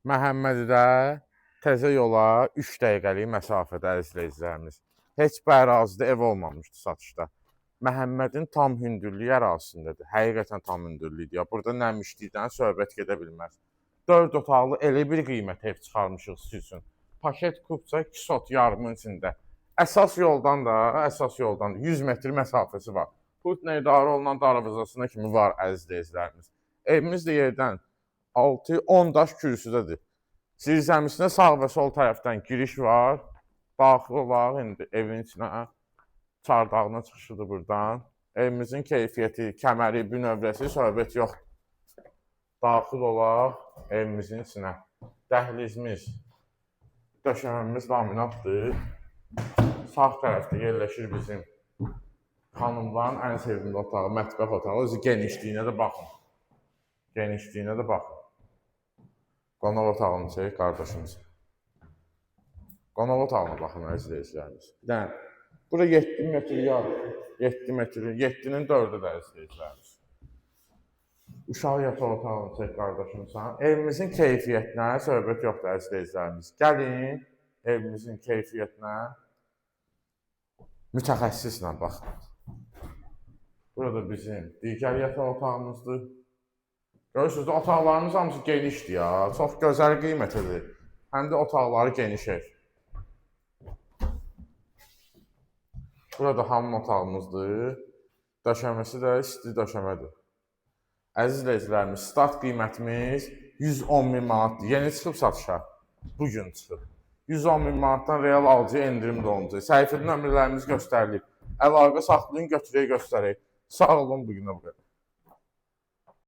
Məhəmmədidə təzə yola 3 dəqiqəlik məsafədə əziz izləyicilərimiz. Heç bir ərazidə ev olmamışdı satışda. Məhəmmədin tam hündürlüyü ərazisindədir. Həqiqətən tam hündürlüyüdür. Ya burada nəmişlikdən söhbət gedə bilməz. 4 otaqlı elə bir qiymət ev çıxarmışıq siz üçün. Paket kubsa 2 sot yarımın içində. Əsas yoldan da 100 metr məsafəsi var. Putla idarə olunan darvazasına kimi var əziz izləyicilərimiz. Evimiz də yerdən 6-10 daş kürsüdədir. Zirzəmisinə sağ və sol tərəfdən giriş var. Daxil olaq indi evin içinə. Çardağına çıxışıdır buradan. Evimizin keyfiyyəti, kəməri, bünövrəsi söhbət yoxdur. Daxil olaq evimizin içinə. Dəhlizimiz, döşəməmiz laminatdır. Sağ tərəfdə yerləşir bizim xanımların ən sevimli otağı, mətbəx otağı. Özü genişliyinə də baxın. Genişliyinə də baxın. Qonaq otağını çək, qardaşımız. Qonaq otağına baxın, əziz izləyicilərimiz. Bir dənə, bura 7 metr yarım. 7 metr, 7-nin 4-üdür, əziz izləyicilərimiz. Uşaq yataq otağını çək, qardaşımsan. Evimizin keyfiyyətinə söhbət yoxdur, əziz izləyicilərimiz. Gəlin, evimizin keyfiyyətinə mütəxəssislə baxın. Burada bizim digər yataq otağımızdır. Görürsünüz, otaqlarımız hamısı genişdir ya. Çox gözəl qiymətidir. Həm də otaqları geniş ev. Burada hamam otağımızdır. Döşəməsi də isti döşəmədir. Əziz izləyicilərimiz, start qiymətimiz 110 min manatdır. Yeni çıxıb satışa. Bugün çıxıb. 110 min manatdan real alıcıya endirim də olunacaq. Səhifədə nömrələrimiz göstərilib. Əlaqə saxlayın, götürək, göstərək. Sağ olun, bugünə bu qədər.